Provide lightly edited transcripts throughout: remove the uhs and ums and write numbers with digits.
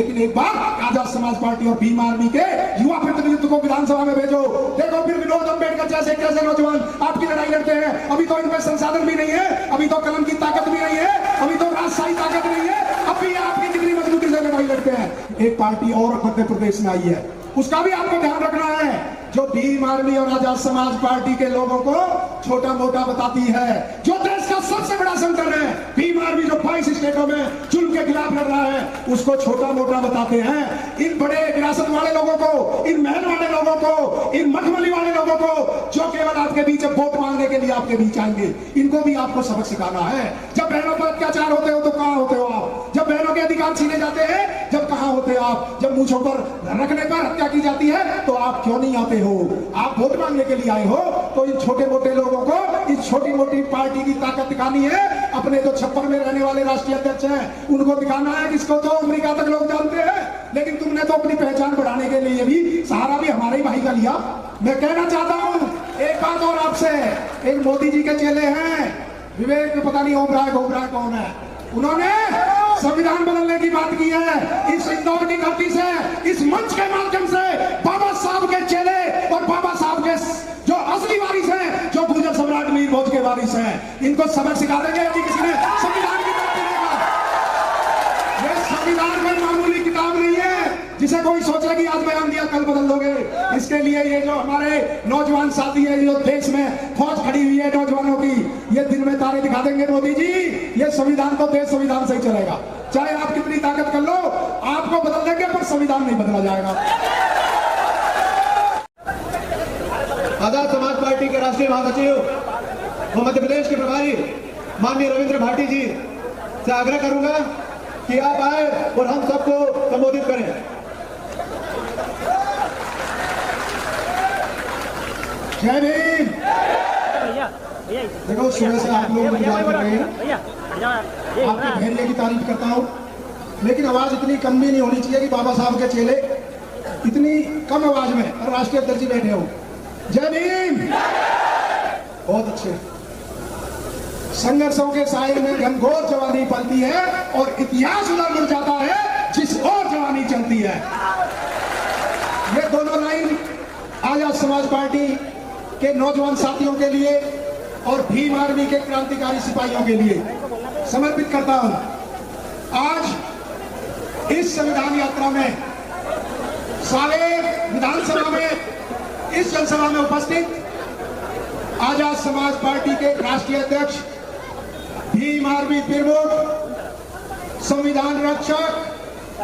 लेकिन एक बार आजाद समाज पार्टी और भीम आर्मी के युवा प्रतिनिधित्व को विधानसभा में भेजो, देखो फिर विनोद अम्बेडकर जैसे कैसे नौजवान आपकी लड़ाई लड़ते हैं। अभी तो इनमें संसाधन भी नहीं है, अभी तो कलम की ताकत भी नहीं है, अभी तो राजशाही ताकत नहीं है, अभी आपकी कितनी मजबूती से लड़ाई लड़ते हैं। एक पार्टी और मध्य प्रदेश में आई है, उसका भी आपको ध्यान रखना है, जो भीम आर्मी और आजाद समाज पार्टी के लोगों को छोटा मोटा बताती है। जो देश का सबसे बड़ा संगठन है भीम आर्मी, जो 22 स्टेटों में जुल्म के खिलाफ लड़ रहा है, उसको छोटा मोटा बताते हैं। इन बड़े विरासत वाले लोगों को, इन महल वाले लोगों को, इन मखमली वाले लोगों को, जो केवल आपके बीच वोट मांगने के लिए आपके बीच आएंगे, इनको भी आपको सबक सिखाना है। जब बहनों पर अत्याचार होते हो तो कहां होते हो आप? जब बहनों के अधिकार छीने जाते हैं, जब कहां होते हो आप? जब मूंछों पर रखने पर हत्या की जाती है तो आप क्यों नहीं आते हो? आप वोट मांगने के लिए आए हो। तो इन छोटे मोटे लोगों को इस छोटी मोटी पार्टी की ताकत दिखानी है। अपने जो छप्पर में रहने वाले राष्ट्रीय अध्यक्ष हैं उनको दिखाना है, किसको तो अमेरिका तक लोग जानते हैं, लेकिन तुमने तो अपनी पहचान बढ़ाने के लिए भी सहारा भी हमारे ही भाई का लिया। मैं कहना चाहता हूं एक बात और आपसे, एक मोदी जी के चेले हैं विवेक, पता नहीं ओबराय घोबराय कौन है, उन्होंने संविधान बदलने की बात की है। इस इंदौर की धरती से, इस मंच के माध्यम से बाबा साहब के चेले और बाबा साहब के जो असली वारिस हैं, जो गुर्जर सम्राट मीर भोज के वारिस हैं, इनको सबक सिखा देंगे कि किसी ने संविधान की बात करेगा। ये संविधान में मामूली किताब नहीं है जिसे कोई सोचे कि आज बयान दिया कल बदल दोगे। इसके लिए ये जो हमारे नौजवान साथी है, जो देश में फौज खड़ी हुई है नौजवानों की, ये दिन में तारे दिखा देंगे मोदी जी। ये संविधान तो देश संविधान से ही चलेगा, चाहे आप कितनी ताकत कर लो, आपको बदल देंगे पर संविधान नहीं बदला जाएगा। आजाद समाज पार्टी के राष्ट्रीय महासचिव और मध्य प्रदेश के प्रभारी माननीय रविंद्र भाटी जी से आग्रह करूंगा कि आप आए और हम सबको संबोधित करें। जय भीम। देखो सुबह से आप लोग इंतजार कर रहे हैं, आपके धैर्य की तारीफ करता हूं, लेकिन आवाज इतनी कम भी नहीं होनी चाहिए कि बाबा साहब के चेले इतनी कम आवाज में और राष्ट्रीय अध्यक्ष बैठे हो। जय भीम। बहुत अच्छे। संघर्षों के साए में घनघोर जवानी पलती है और इतिहास उधर जाता है जिस ओर जवानी चलती है। ये दोनों लाइन आजाद समाज पार्टी के नौजवान साथियों के लिए और भीम आर्मी के क्रांतिकारी सिपाहियों के लिए समर्पित करता हूं। आज इस संविधान यात्रा में सारे विधानसभा में इस जनसभा में उपस्थित आजाद समाज पार्टी के राष्ट्रीय अध्यक्ष, भीम आर्मी प्रमुख, संविधान रक्षक,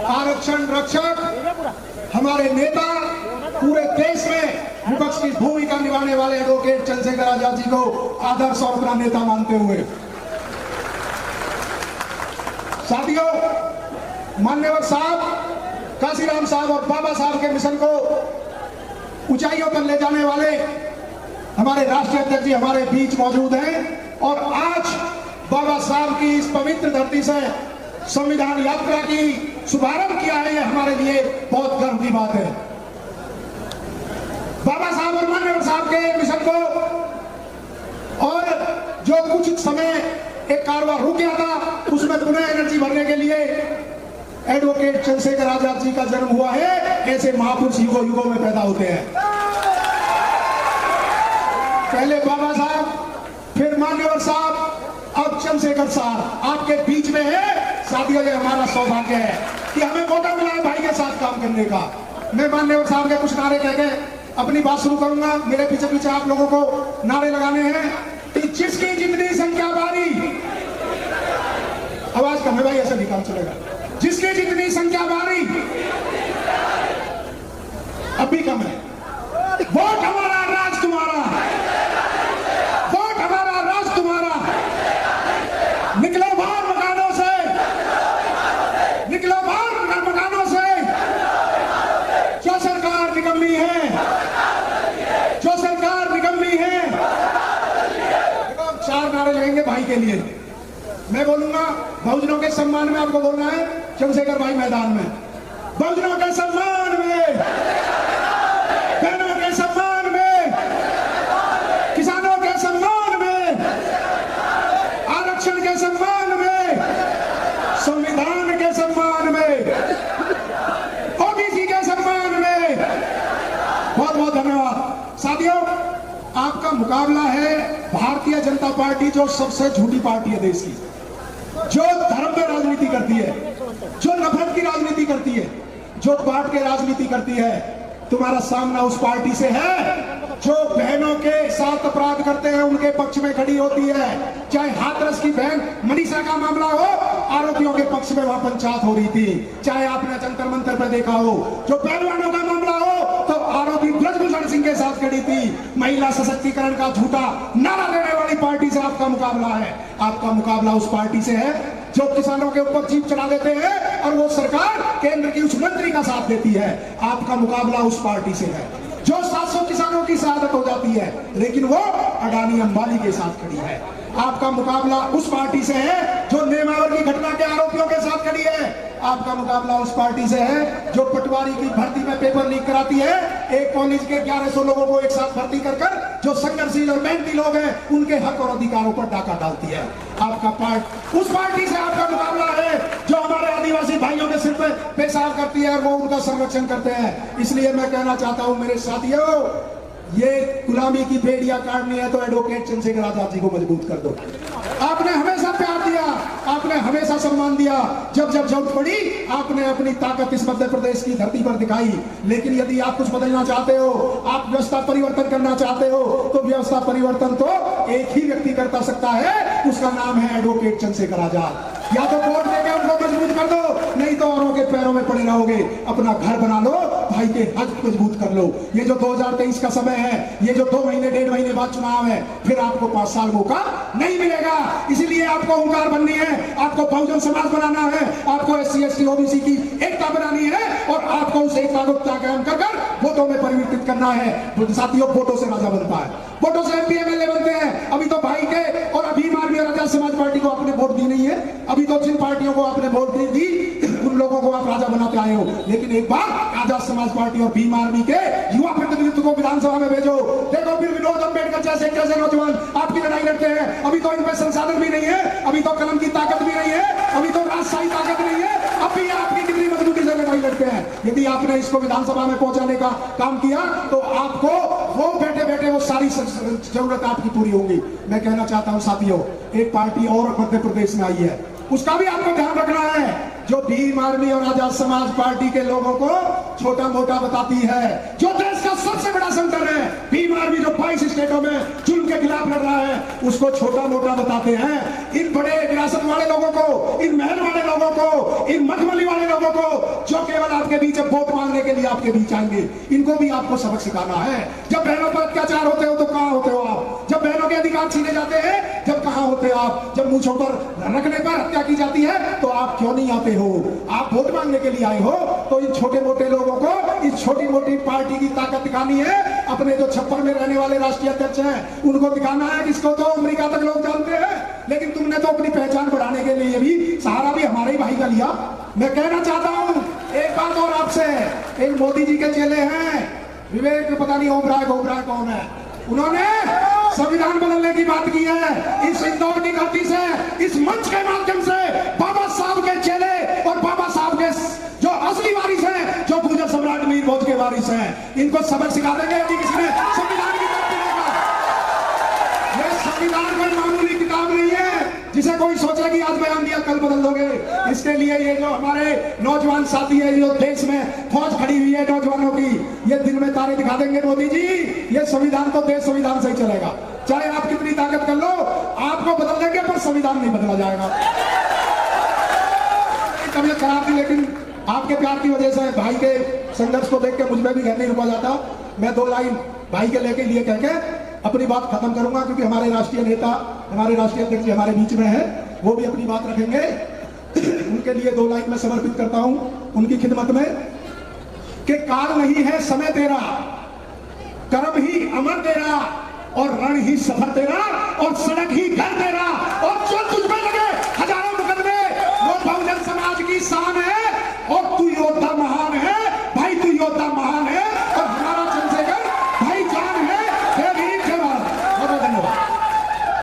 आरक्षण रक्षक, हमारे नेता, पूरे देश में विपक्ष की भूमिका निभाने वाले एडवोकेट चंद्रशेखर आजाद जी को आदर्श और अपना नेता मानते हुए, साथियों, मान्यवर साहब, काशीराम साहब और बाबा साहब के मिशन को ऊंचाइयों पर ले जाने वाले हमारे राष्ट्रीय अध्यक्ष जी हमारे बीच मौजूद हैं और आज बाबा साहब की इस पवित्र धरती से संविधान यात्रा की शुभारंभ किया है। ये हमारे लिए बहुत गर्व की बात है। बाबा साहब और मान्यवर साहब के मिशन को और जो कुछ समय एक कारवां रुक गया था, उसमें पुनः एनर्जी भरने के लिए एडवोकेट चंद्रशेखर आजाद जी का जन्म हुआ है। ऐसे महापुरुष युगों युगों में पैदा होते हैं। पहले बाबा साहब, फिर मान्यवर साहब, अब चंद्रशेखर साहब आपके बीच में है। साथियों, ये हमारा सौभाग्य है कि हमें मौका मिला है भाई के साथ काम करने का। मैं मान्यवर साहब के कुछ नारे कह के अपनी बात शुरू करूंगा। मेरे पीछे पीछे आप लोगों को नारे लगाने हैं कि जिसकी जितनी संख्या बारी, आवाज कम है भाई, ऐसा नहीं काम चलेगा। जिसकी जितनी संख्या बारी, अब भी कम है। वोट हमारा, राज तुम्हारा, वोट हमारा, राज तुम्हारा। निकलो बाहर मकानों से, निकलो बाहर मकानों से। जो सरकार निकम्मी है, जो सरकार निकम्मी है। देखो, 4 नारे लगेंगे भाई के लिए। मैं बोलूंगा बहुजनों के सम्मान में, आपको बोलना है चंद्रशेखर भाई मैदान में। बहुजनों के सम्मान में, बहनों के सम्मान में, किसानों के सम्मान में, आरक्षण के सम्मान में, संविधान के सम्मान में। मुकाबला है भारतीय जनता पार्टी, जो सबसे झूठी पार्टी है देश की, जो धर्म में राजनीति करती है, जो नफरत की राजनीति करती है, जो बांट के राजनीति करती है। तुम्हारा सामना उस पार्टी से है जो बहनों के साथ अपराध करते हैं उनके पक्ष में खड़ी होती है। चाहे हाथरस की बहन मनीषा का मामला हो, आरोपियों के पक्ष में वहां पंचायत हो रही थी। चाहे आपने जंतर मंतर पर देखा हो, जो पहलवानों का मामला हो, तो आरोपी ब्रजभूषण सिंह के साथ खड़ी थी। महिला सशक्तिकरण का झूठा नारा देने वाली पार्टी से आपका मुकाबला है। आपका मुकाबला उस पार्टी से है जो किसानों के ऊपर जीप चढ़ा देते हैं और वो सरकार केंद्र की उस मंत्री का साथ देती है। आपका मुकाबला उस पार्टी से है जो 700 किसानों की शहादत हो जाती है लेकिन वो अडानी अंबानी के साथ खड़ी है। आपका मुकाबला उस पार्टी से है जो नेमावर की घटना के आरोपियों के साथ खड़ी है। आपका मुकाबला उस पार्टी से है जो पटवारी की भर्ती में पेपर लीक कराती है। एक कॉलेज के 1100 लोगों को एक साथ भर्ती कर जो संघर्षशील और मेहनती लोग हैं उनके हक और अधिकारों पर डाका डालती है। आपका उस पार्टी से आपका मुकाबला है जो हमारे आदिवासी भाइयों के सिर पे पेशाब करती है और वो उनका संरक्षण करते हैं। इसलिए मैं कहना चाहता हूं मेरे साथियों, ये गुलामी की बेड़ियां काटनी है तो एडवोकेट चंद्रशेखर आजाद जी को मजबूत कर दो। आपने हमेशा प्यार दिया, आपने हमेशा सम्मान दिया, जब जब जरूरत पड़ी आपने अपनी ताकत इस मध्य प्रदेश की धरती पर दिखाई। लेकिन यदि आप कुछ बदलना चाहते हो, आप व्यवस्था परिवर्तन करना चाहते हो, तो व्यवस्था परिवर्तन तो एक ही व्यक्ति करता सकता है, उसका नाम है एडवोकेट चंद्रशेखर आजाद। या तो वोट देकर उनको मजबूत कर दो, नहीं तो औरों के पैरों में पड़े रहोगे। अपना घर बना लो, भाई के हक मजबूत कर लो। ये जो 2023 का समय है, ये जो 2 महीने 1.5 महीने बाद चुनाव है, फिर आपको 5 साल मौका नहीं मिलेगा। इसीलिए आपको ओंकार बननी है, आपको बहुजन समाज बनाना है, आपको SC ST OBC की एकता बनानी है और आपको उस एकता को कायम कर वोटों में परिवर्तित करना है। साथियों, वोटों से राजा बनता है, वोटों से MP MLA बनते हैं। अभी तो भाई के और अभी आदमी और आजाद समाज पार्टी को आपने वोट दी नहीं है। अभी तो जिन पार्टियों को आपने वोट नहीं दी उन लोगों को आप राजा बनाते आए हो। लेकिन एक बार आजाद समाज पार्टी और भीम आर्मी के युवा प्रतिनिधित्व को विधानसभा में भेजो, देखो फिर विनोद अम्बेडकर जैसे कैसे नौजवान आपकी लड़ाई लड़ते हैं। अभी तो इन पे संसाधन भी नहीं है, अभी तो कलम की ताकत भी नहीं है, अभी तो राजशाही ताकत नहीं है, अभी आपकी कितनी मजबूती से लड़ाई लड़ते हैं। यदि आपने इसको विधानसभा में पहुंचाने का काम किया तो आपको वो बैठे बैठे वो सारी जरूरत आपकी पूरी होगी। मैं कहना चाहता हूं साथियों, एक पार्टी और मध्य प्रदेश में आई है, उसका भी आपको ध्यान रखना है, जो भीम आर्मी और आजाद समाज पार्टी के लोगों को छोटा मोटा बताती है। जो देश का सबसे बड़ा संगठन है भीम आर्मी, जो 22 स्टेटों में जुल्म के खिलाफ लड़ रहा है, उसको छोटा मोटा बताते हैं। इन बड़े विरासत वाले लोगों को, इन महल वाले लोगों को, इन मखमली वाले लोगों को, जो केवल आपके बीच वोट मांगने के लिए आपके बीच आएंगे, इनको भी आपको सबक सिखाना है। जब बहनों पर अत्याचार होते हो तो कहां होते हो आप? जब बहनों के अधिकार छीने जाते हैं जब कहां होते हो आप? जब मूंछों पर रखने पर हत्या की जाती है तो आप क्यों नहीं आते हो? आप वोट मांगने के लिए आए हो। तो इन छोटे मोटे लोगों को इस छोटी मोटी पार्टी की ताकत दिखानी है। अपने जो छप्पर में रहने वाले राष्ट्रीय अध्यक्ष हैं उनको दिखाना है, किसको तो अमेरिका तक लोग जानते हैं, लेकिन तुमने तो अपनी पहचान बढ़ाने के लिए भी सहारा भी हमारे ही भाई का लिया। मैं कहना चाहता हूं एक बात और आपसे, एक मोदी जी के चेले हैं विवेक, पता नहीं ओम राय कौन है, उन्होंने संविधान बदलने की बात की है। इस इंदौर की धरती से, इस मंच के माध्यम से बाबा साहब के चेले और बाबा साहब के जो असली वारिस हैं, जो गुजर सम्राट मीर भोज के वारिस हैं, इनको सबक सिखा देंगे यदि किसी ने संविधान की बात करेगा। ये संविधान कोई मामूली किताब नहीं है जिसे कोई सोचे कि आज बयान दिया कल बदल दोगे। इसके लिए ये जो हमारे नौजवान साथी है, जो देश में फौज खड़ी हुई है नौजवानों की, ये दिन में तारे दिखा देंगे मोदी जी। ये संविधान तो देश संविधान से ही चलेगा, चाहे आप कितनी ताकत कर लो, आपको बदल देंगे पर संविधान नहीं बदला जाएगा। तबीयत खराब थी लेकिन आपके प्यार की वजह से, भाई के संघर्ष को देख के मुझ में भी घर नहीं रुका जाता। मैं 2 लाइन भाई के लेके लिए कह के अपनी बात खत्म करूंगा, क्योंकि हमारे राष्ट्रीय नेता, हमारे राष्ट्रीय अध्यक्ष हमारे बीच में है, वो भी अपनी बात रखेंगे। उनके लिए 2 लाइन में समर्पित करता हूं उनकी खिदमत में कि काल नहीं है समय तेरा, कर्म ही अमर तेरा, और रण ही सफर तेरा, और सड़क ही घर तेरा, और